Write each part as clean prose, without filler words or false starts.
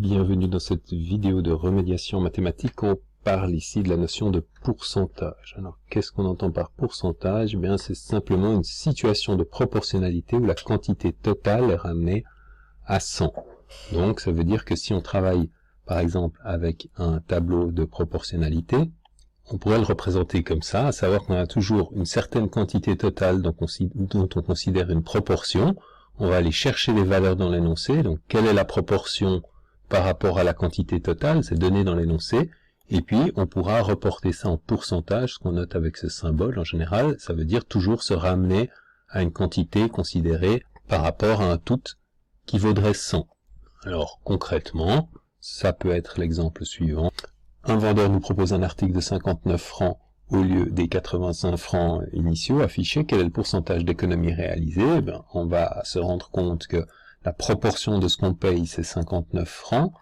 Bienvenue dans cette vidéo de remédiation mathématique. On parle ici de la notion de pourcentage. Alors, qu'est-ce qu'on entend par pourcentage? Eh bien, c'est simplement une situation de proportionnalité où la quantité totale est ramenée à 100. Donc, ça veut dire que si on travaille, par exemple, avec un tableau de proportionnalité, on pourrait le représenter comme ça, à savoir qu'on a toujours une certaine quantité totale dont on considère une proportion. On va aller chercher les valeurs dans l'énoncé. Donc, quelle est la proportion par rapport à la quantité totale? C'est donné dans l'énoncé. Et puis, on pourra reporter ça en pourcentage, ce qu'on note avec ce symbole en général. Ça veut dire toujours se ramener à une quantité considérée par rapport à un tout qui vaudrait 100. Alors, concrètement, ça peut être l'exemple suivant. Un vendeur nous propose un article de 59 francs au lieu des 85 francs initiaux affichés. Quel est le pourcentage d'économie réalisée? Eh bien, on va se rendre compte que la proportion de ce qu'on paye, c'est 59 francs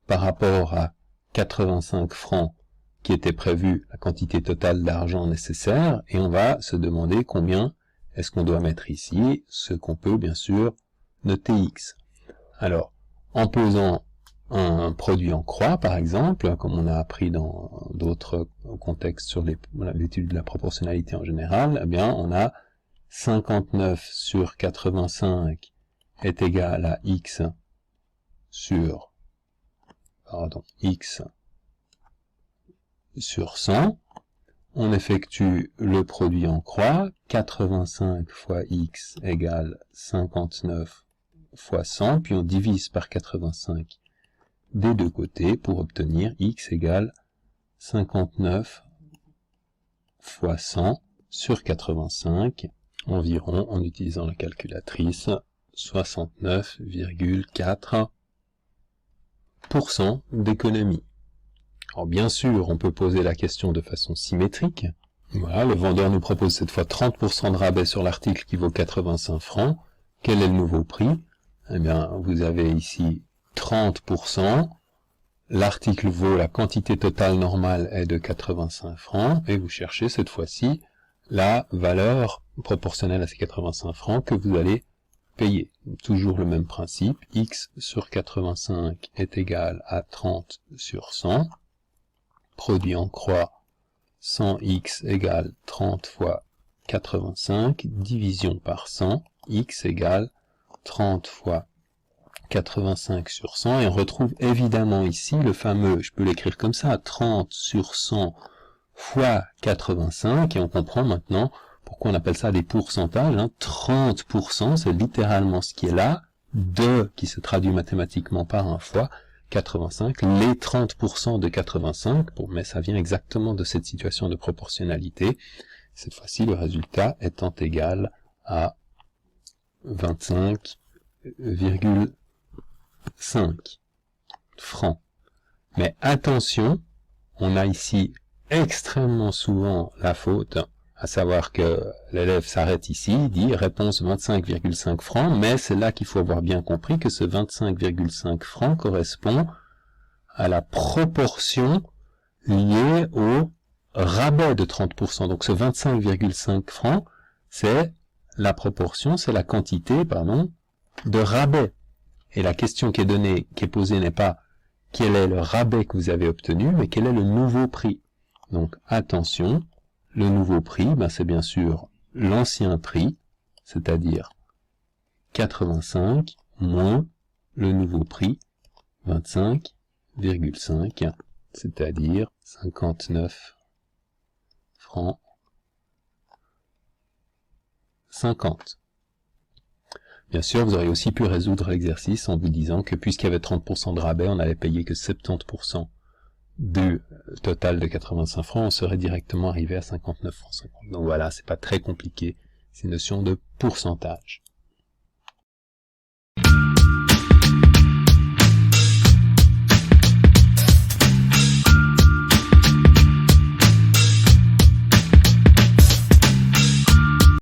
par rapport à 85 francs qui était prévu, la quantité totale d'argent nécessaire, et on va se demander combien est-ce qu'on doit mettre ici, ce qu'on peut bien sûr noter X. Alors, en posant un produit en croix, par exemple, comme on a appris dans d'autres contextes sur l'étude de la proportionnalité en général, eh bien, on a 59 sur 85 est égal à X sur, X sur 100. On effectue le produit en croix, 85 fois X égale 59 fois 100, puis on divise par 85 des deux côtés pour obtenir X égale 59 fois 100 sur 85, environ, en utilisant la calculatrice, 69,4% d'économie. Alors bien sûr, on peut poser la question de façon symétrique. Voilà, le vendeur nous propose cette fois 30% de rabais sur l'article qui vaut 85 francs. Quel est le nouveau prix? Eh bien, vous avez ici 30%, l'article vaut, la quantité totale normale est de 85 francs, et vous cherchez cette fois-ci la valeur proportionnelle à ces 85 francs que vous allez payer. Toujours le même principe, X sur 85 est égal à 30 sur 100, produit en croix 100X égale 30 fois 85, division par 100, X égale 30 fois 85 sur 100, et on retrouve évidemment ici le fameux, je peux l'écrire comme ça, 30 sur 100 fois 85, et on comprend maintenant pourquoi on appelle ça des pourcentages. 30%, c'est littéralement ce qui est là, qui se traduit mathématiquement par un fois 85, les 30% de 85, mais ça vient exactement de cette situation de proportionnalité. Cette fois-ci, le résultat étant égal à 25,5 francs. Mais attention, on a ici extrêmement souvent la faute, à savoir que l'élève s'arrête ici, dit réponse 25,5 francs, mais c'est là qu'il faut avoir bien compris que ce 25,5 francs correspond à la proportion liée au rabais de 30%. Donc ce 25,5 francs, c'est la proportion, c'est la quantité, de rabais. Et la question qui est posée n'est pas quel est le rabais que vous avez obtenu, mais quel est le nouveau prix. Donc attention, le nouveau prix, c'est bien sûr l'ancien prix, c'est-à-dire 85 moins le nouveau prix 25,5, c'est-à-dire 59 francs 50. Bien sûr, vous auriez aussi pu résoudre l'exercice en vous disant que puisqu'il y avait 30% de rabais, on n'allait payer que 70% du total de 85 francs, on serait directement arrivé à 59 francs 50. Donc voilà, c'est pas très compliqué, c'est une notion de pourcentage.